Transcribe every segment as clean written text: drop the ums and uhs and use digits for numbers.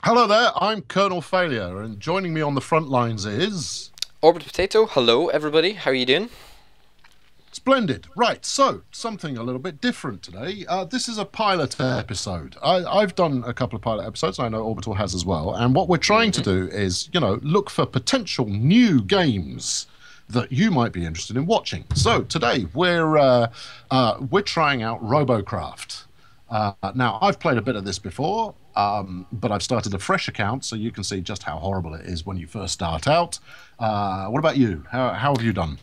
Hello there, I'm Colonel Failure, and joining me on the front lines is... Orbit Potato, hello everybody, how are you doing? Splendid. Right, so, something a little bit different today. This is a pilot episode. I've done a couple of pilot episodes, I know Orbital has as well, and what we're trying to do is, look for potential new games that you might be interested in watching. So, today, we're trying out RoboCraft. Now, I've played a bit of this before, but I've started a fresh account, so you can see just how horrible it is when you first start out. What about you? How have you done?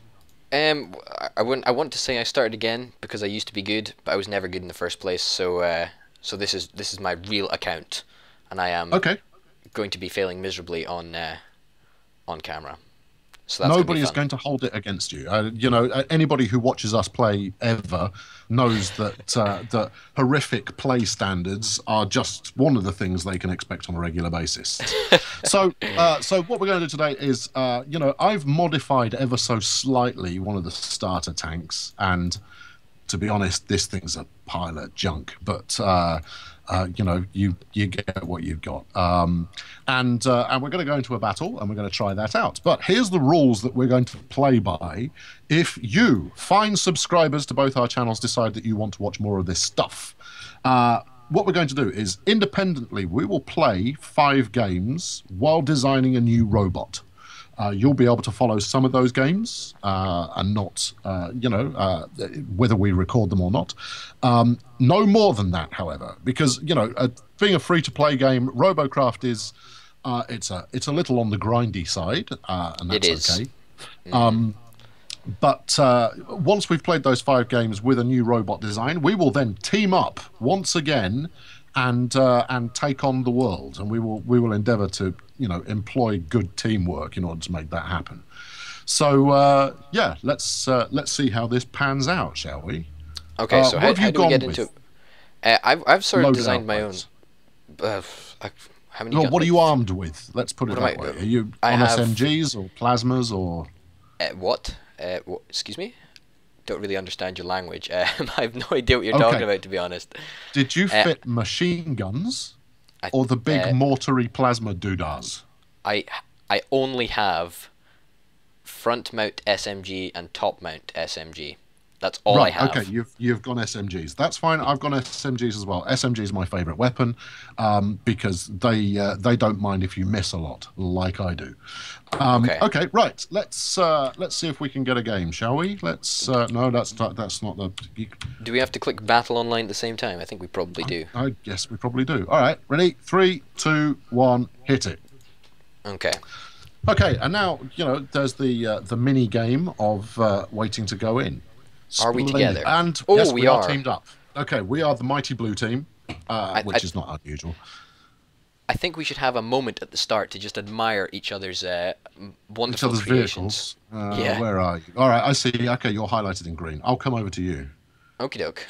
I want to say I started again because I used to be good, but I was never good in the first place. So this is my real account, and I am going to be failing miserably on camera. So that's Nobody is going to hold it against you. Anybody who watches us play ever knows that that horrific play standards are just one of the things they can expect on a regular basis. So what we're going to do today is, I've modified ever so slightly one of the starter tanks, and to be honest, this thing's a pile of junk. But you get what you've got, and we're going to go into a battle, and we're going to try that out. But here's the rules that we're going to play by. If you, fine subscribers to both our channels, decide that you want to watch more of this stuff, what we're going to do is independently we will play 5 games while designing a new robot. You'll be able to follow some of those games and not, whether we record them or not. No more than that, however, because, being a free-to-play game, RoboCraft is, it's a little on the grindy side, and that's okay. But once we've played those 5 games with a new robot design, we will then team up once again and take on the world, and we will endeavour to employ good teamwork in order to make that happen. So yeah, let's see how this pans out, shall we? Okay, so how do we get into? I've sort of designed my own. How many? What are you armed with? Let's put it that way. Are you on SMGs or plasmas or? What? Excuse me? Don't really understand your language. I have no idea what you're talking about, to be honest. Did you fit machine guns or the big mortary plasma doodahs? I only have front mount SMG and top mount SMG. That's all I have. Okay, you've gone SMGs. That's fine. I've gone SMGs as well. SMG is my favourite weapon because they don't mind if you miss a lot, like I do. Okay, right. Let's see if we can get a game, shall we? Let's. No, that's not the. Do we have to click Battle Online at the same time? I think we probably do. I guess we probably do. All right, ready? 3, 2, 1, hit it. Okay. Okay, and now there's the mini game of waiting to go in. Are we together? And yes, we are teamed up. Okay, we are the mighty blue team, which is not unusual. I think we should have a moment at the start to just admire each other's wonderful creations. Yeah. Where are you? All right, I see. Okay, you're highlighted in green. I'll come over to you. Okie doke.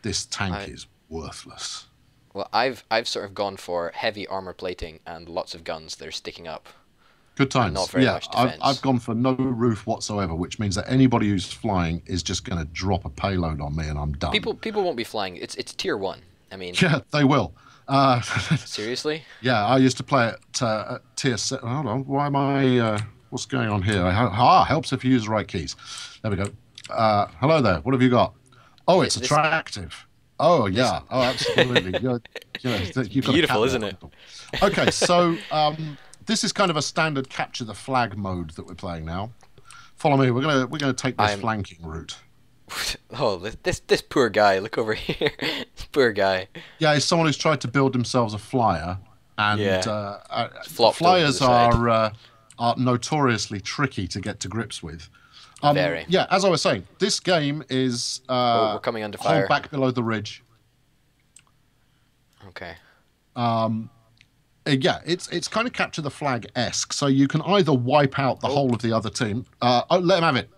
This tank is worthless. Well, I've sort of gone for heavy armor plating and lots of guns that are sticking up. Good times. Not very much defense. I've gone for no roof whatsoever, which means that anybody who's flying is just going to drop a payload on me, and I'm done. People won't be flying. It's tier 1. I mean. Yeah, they will. Seriously? Yeah, I used to play at tier 7. Hold on. Why am I? What's going on here? Helps if you use the right keys. There we go. Hello there. What have you got? Oh, it's attractive. Oh yeah. Oh, absolutely. You've got beautiful, isn't it? Okay, so. This is kind of a standard capture the flag mode that we're playing now. Follow me. We're gonna take this flanking route. Oh, this poor guy. Look over here. This poor guy. Yeah, he's someone who's tried to build themselves a flyer, and flyers are notoriously tricky to get to grips with. Very. Yeah, as I was saying, this game is we're coming under fire. Hold back below the ridge. Okay. Yeah, it's kind of capture the flag-esque, so you can either wipe out the whole of the other team. Let him have it.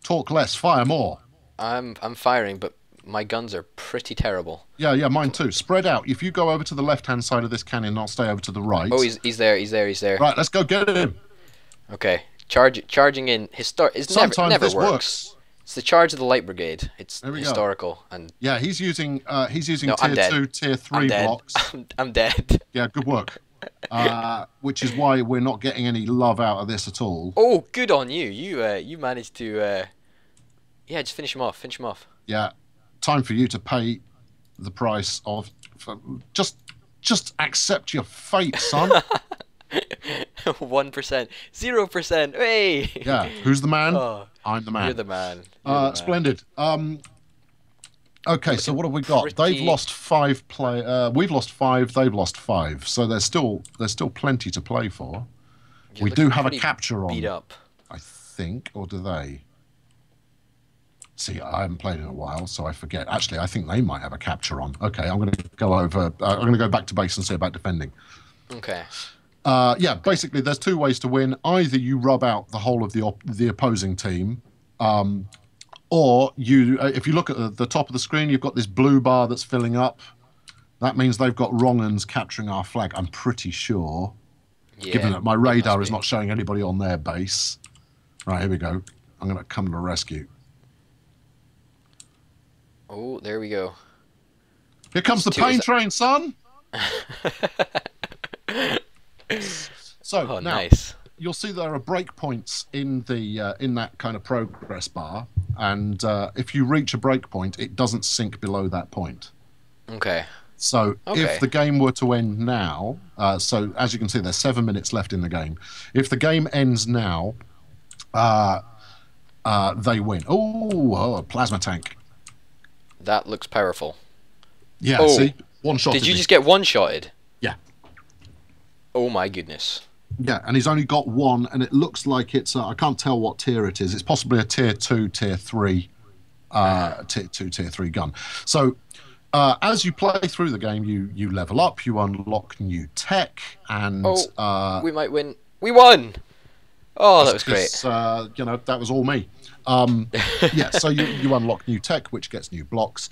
Talk less, fire more. I'm firing, but my guns are pretty terrible. Yeah, mine too. Spread out. If you go over to the left-hand side of this canyon, I'll stay over to the right. Oh, he's there. Right, let's go get him. Okay, charging in. It never works. It's the charge of the Light Brigade. It's There we historical go. and yeah, he's using no, tier 2, tier 3 blocks. I'm dead. Yeah, good work. Which is why we're not getting any love out of this at all. Oh, good on you. You managed to yeah, just finish him off. Finish him off. Yeah, time for you to pay the price of just accept your fate, son. 1%, 0%. Hey. Yeah, who's the man? Oh, I'm the man. You're the man. You're the man. Splendid. Okay, so what have we got? They've lost 5 we've lost 5. They've lost 5. So there's still plenty to play for. We do have a capture on. Beat up. I think, or do they? See, I haven't played in a while, so I forget. Actually, I think they might have a capture on. Okay, I'm going to go over. I'm going to go back to base and see about defending. Okay. Yeah, basically, there's 2 ways to win. Either you rub out the whole of the opposing team, or you. If you look at the top of the screen, you've got this blue bar that's filling up. That means they've got wrong-uns capturing our flag. I'm pretty sure, given that my radar is not showing anybody on their base. Right, here we go. I'm going to come to the rescue. Oh, there we go. Here comes the pain train, son. So now nice. You'll see there are breakpoints in the in that kind of progress bar, and if you reach a breakpoint, it doesn't sink below that point. Okay. So if the game were to end now, so as you can see, there's 7 minutes left in the game. If the game ends now, they win. Oh, plasma tank. That looks powerful. Yeah, see? One shot. Did you just get one-shotted? Yeah. Oh my goodness. Yeah, and he's only got 1, and it looks like it's, I can't tell what tier it is. It's possibly a tier 2, tier 3, tier 2, tier 3 gun. So as you play through the game, you level up, you unlock new tech, and... we might win. We won! Oh, that was great. You know, that was all me. Yeah, so you unlock new tech, which gets new blocks.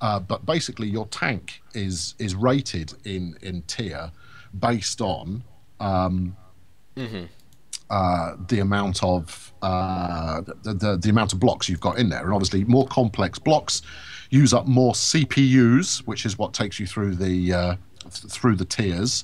But basically, your tank is rated in tier based on the amount of the amount of blocks you've got in there, and obviously more complex blocks use up more CPUs, which is what takes you through the tiers.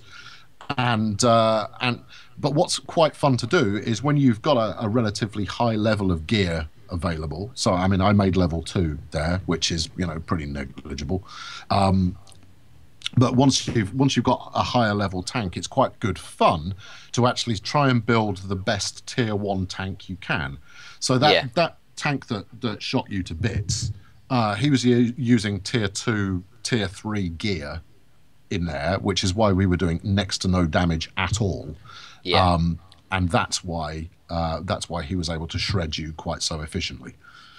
But what's quite fun to do is when you've got a relatively high level of gear available. So I mean, I made level 2 there, which is, you know, pretty negligible. But once you've got a higher level tank, it's quite good fun to actually try and build the best tier 1 tank you can. So that tank that shot you to bits, he was using tier 2, tier 3 gear in there, which is why we were doing next to no damage at all. Yeah. And that's why he was able to shred you quite so efficiently.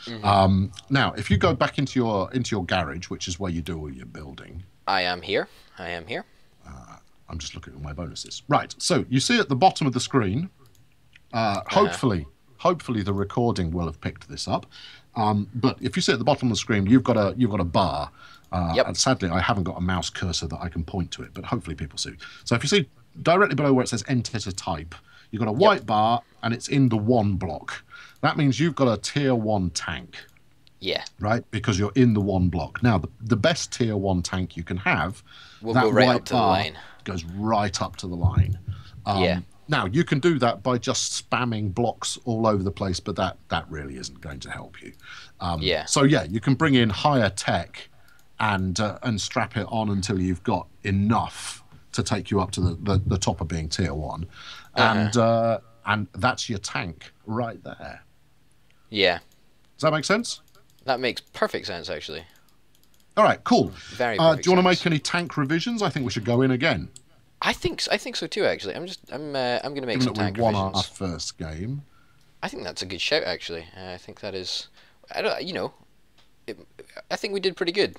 Now, if you go back into your garage, which is where you do all your building. I am here. I'm just looking at my bonuses. Right. So you see at the bottom of the screen. Hopefully the recording will have picked this up. But if you see at the bottom of the screen, you've got a bar. And sadly, I haven't got a mouse cursor that I can point to it, but hopefully people see. So if you see directly below where it says enter to type, you've got a white bar, and it's in the 1 block. That means you've got a tier 1 tank. Yeah. Right? Because you're in the 1 block. Now, the best tier 1 tank you can have, will go right up to the line. Goes right up to the line. Now, you can do that by just spamming blocks all over the place, but that really isn't going to help you. So, yeah, you can bring in higher tech and strap it on until you've got enough to take you up to the top of being tier 1. And that's your tank right there. Yeah. Does that make sense? That makes perfect sense, actually. All right, cool. Very do you want to make any tank revisions? I think we should go in again. I think so too, actually. I'm going to make some tank revisions. We won our first game. I think that's a good shout, actually. I think that is... I think we did pretty good.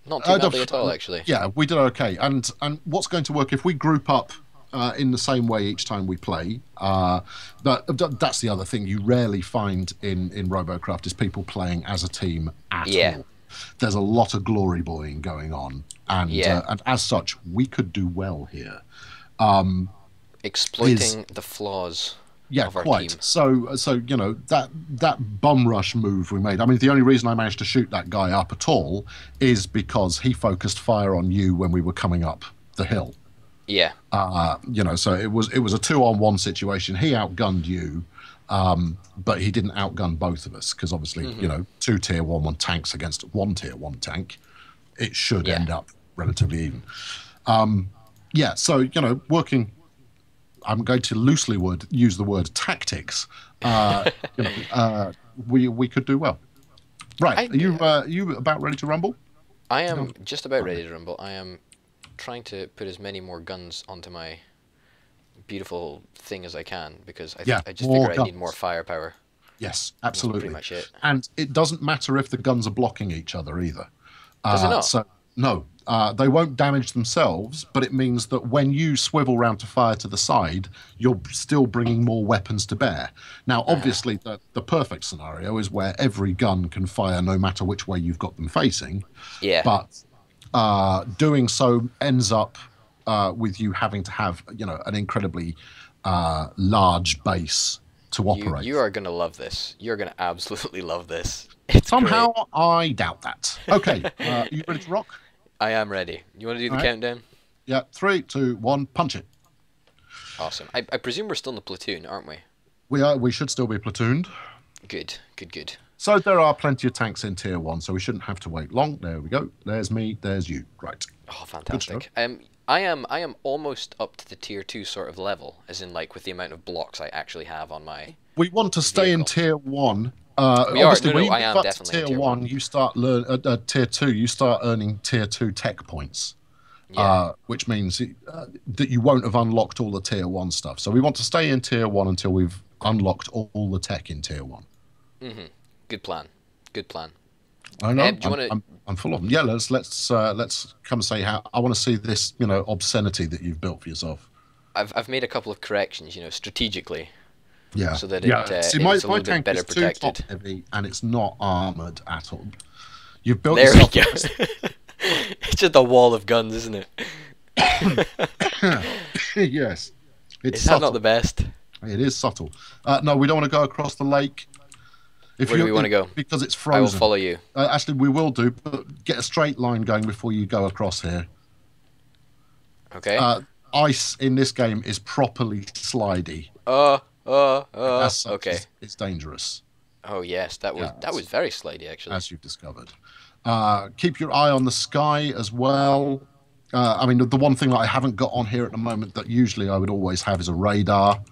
Not too badly at all, actually. Yeah, we did okay. And what's going to work if we group up in the same way each time we play? That's the other thing you rarely find in RoboCraft is people playing as a team at all. There's a lot of glory boying going on, and as such, we could do well here. Exploiting the flaws. Yeah, of our quite. team. So you know that bum rush move we made. I mean, the only reason I managed to shoot that guy up at all is because he focused fire on you when we were coming up the hill. Yeah. You know, so it was a 2-on-1 situation. He outgunned you, but he didn't outgun both of us because obviously, you know, 2 tier 1 tanks against 1 tier 1 tank, it should end up relatively even. Yeah, so you know, working. I'm going to loosely use the word tactics. You know, we could do well. Right, are you about ready to rumble? I am just about ready to rumble. I am trying to put as many more guns onto my beautiful thing as I can because I just figure I need more firepower. Yes, absolutely. That's pretty much it. And it doesn't matter if the guns are blocking each other either. Does it not? So no, they won't damage themselves, but it means that when you swivel round to fire to the side, you're still bringing more weapons to bear. Now, obviously, the perfect scenario is where every gun can fire no matter which way you've got them facing. Yeah. But doing so ends up with you having to have, you know, an incredibly large base to operate. You are going to love this. You're going to absolutely love this. Somehow, great. I doubt that. Okay, are you ready to rock? I am ready. You want to do the countdown? Yeah, 3, 2, 1, punch it. Awesome. I presume we're still in the platoon, aren't we? We are. We should still be platooned. Good, good, good. So there are plenty of tanks in tier 1, so we shouldn't have to wait long. There we go. There's me. There's you. Right. Oh, fantastic. I am almost up to the tier 2 sort of level, as in like with the amount of blocks I actually have on my. We want to stay in tier 1. We are. No, I am definitely tier 1. You start tier 2. You start earning tier 2 tech points, which means that you won't have unlocked all the tier 1 stuff. So we want to stay in tier 1 until we've unlocked all the tech in tier 1. Mm-hmm. Good plan. Good plan. I know. I'm full of them. Yeah, let's come say how. I want to see this, you know, obscenity that you've built for yourself. I've made a couple of corrections, you know, strategically. Yeah. So that see, it's my a little tank bit better is protected. too top heavy and it's not armored at all. You've built there yourself. We go. It's just a wall of guns, isn't it? Yes. Is that not the best? It is subtle. No, we don't want to go across the lake. Where do we want to go? Because it's frozen. I will follow you. Actually, we will do, but get a straight line going before you go across here. Okay. Ice in this game is properly slidey. Okay. It's dangerous. Oh yes, that was very slidey actually. As you've discovered. Keep your eye on the sky as well. I mean, the one thing that I haven't got on here at the moment that usually I would always have is a radar.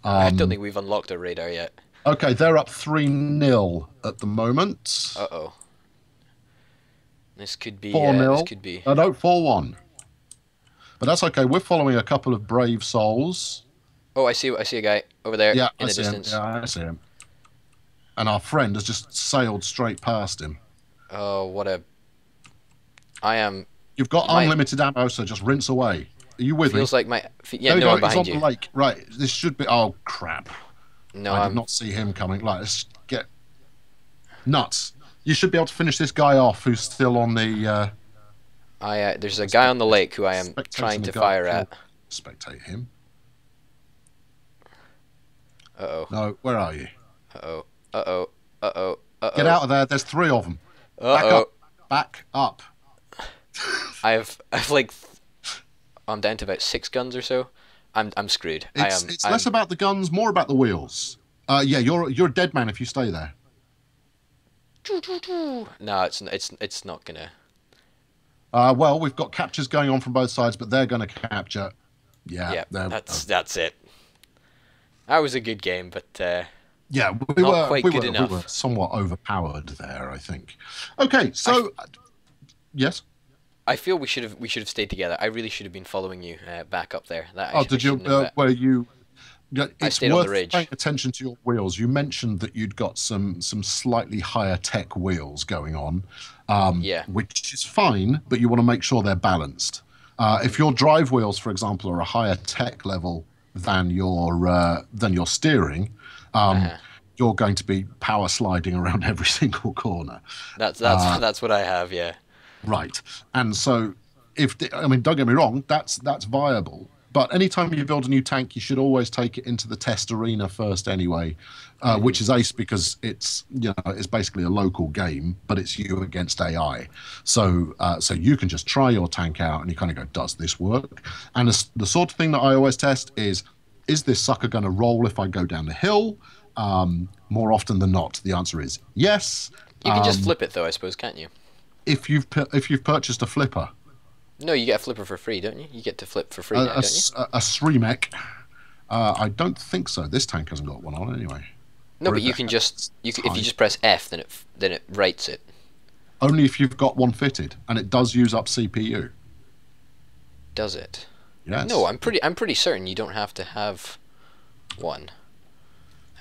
I don't think we've unlocked a radar yet. Okay, they're up 3-0 at the moment. Uh-oh. This could be 4-0. This could be. No, 4-1. But that's okay. We're following a couple of brave souls. Oh, I see a guy over there in the distance. Yeah, I see him. And our friend has just sailed straight past him. Oh, what a... I am... You've got unlimited ammo, so just rinse away. Are you with me? Feels like my... Yeah, there no, I'm behind you. On the lake. Right, this should be... Oh, crap. No, I did not see him coming. Like, let's get... Nuts. You should be able to finish this guy off who's still on the... there's a guy on the lake who I am trying to fire at. Spectate him. Uh-oh. No, where are you? Uh-oh. Uh-oh. Uh-oh. Uh-oh. Get out of there. There's 3 of them. Uh-oh. Back up. I've like... I'm down to about 6 guns or so. I'm screwed. It's less about the guns, more about the wheels. Yeah, you're a dead man if you stay there. No, it's not gonna. Well, we've got captures going on from both sides, but they're going to capture. Yeah, that's it. That was a good game, but yeah, we were somewhat overpowered there, I think. Okay, so yes. I feel we should have stayed together. I really should have been following you back up there. Did you? Where you? Yeah, I stayed on the ridge. Paying attention to your wheels. You mentioned that you'd got some slightly higher tech wheels going on, which is fine, but you want to make sure they're balanced. If your drive wheels, for example, are a higher tech level than your steering, you're going to be power sliding around every single corner. That's what I have. Yeah. Right, and so don't get me wrong, that's viable. But anytime you build a new tank, you should always take it into the test arena first anyway, which is ace because it's it's basically a local game, but it's you against AI. So so you can just try your tank out and you kind of go, does this work? And the sort of thing that I always test is this sucker going to roll if I go down the hill? More often than not, the answer is yes. You can just flip it though, I suppose, can't you? If you've purchased a flipper. No, you get a flipper for free, don't you? You get to flip for free now, don't you? A Sremek. I don't think so. This tank hasn't got one on anyway. No, but you can just if you just press F, then it writes it. Only if you've got one fitted, and it does use up CPU. Does it? Yes. No, I'm pretty certain you don't have to have one.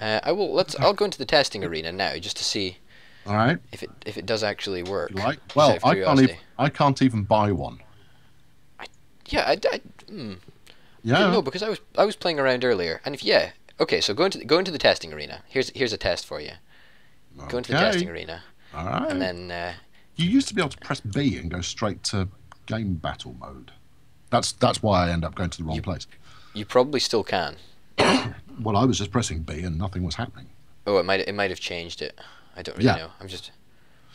I'll go into the testing arena now just to see. All right. If it does actually work. Like, well, I can't even buy one. Yeah. No, because I was playing around earlier, and okay. So go into the testing arena. Here's a test for you. Okay. Go into the testing arena. All right. And then you used to be able to press B and go straight to game battle mode. That's why I end up going to the wrong place. You probably still can. Well, I was just pressing B and nothing was happening. Oh, it might have changed it. I don't really know. I'm just.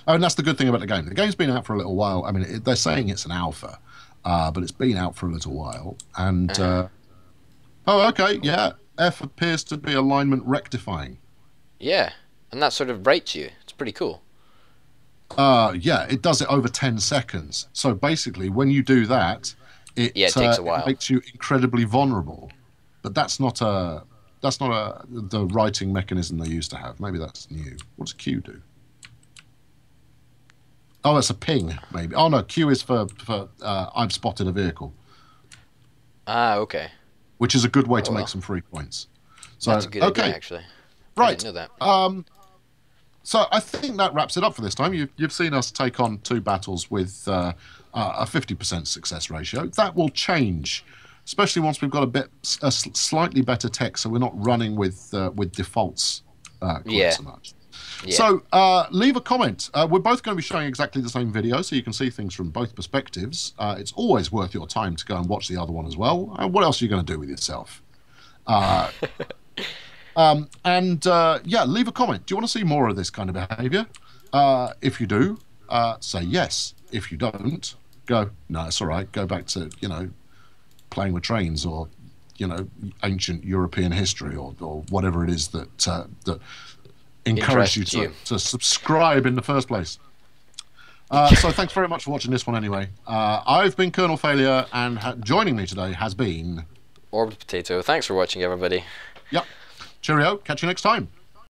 Oh, and that's the good thing about the game. The game's been out for a little while. I mean, they're saying it's an alpha, but it's been out for a little while. And oh, okay, yeah. F appears to be alignment rectifying. Yeah, and that sort of rates you. It's pretty cool. Yeah, it does it over 10 seconds. So basically, when you do that, it takes a while. It makes you incredibly vulnerable. But that's not the writing mechanism they used to have. Maybe that's new. What does Q do? Oh, it's a ping, maybe. Oh no, Q is for I've spotted a vehicle. Ah, okay. Which is a good way to make some free points. So that's a good idea, actually. Right. I didn't know that. So I think that wraps it up for this time. You've seen us take on 2 battles with a 50% success ratio. That will change, especially once we've got a slightly better tech, so we're not running with defaults quite so much. Yeah. So leave a comment. We're both going to be showing exactly the same video, so you can see things from both perspectives. It's always worth your time to go and watch the other one as well. What else are you going to do with yourself? Yeah, leave a comment. Do you want to see more of this kind of behaviour? If you do, say yes. If you don't, go, no, it's all right. Go back to, playing with trains or, ancient European history or whatever it is that encouraged you to subscribe in the first place. So thanks very much for watching this one anyway. I've been Colonel Failure, and joining me today has been... Orbed Potato. Thanks for watching, everybody. Yep. Cheerio. Catch you next time.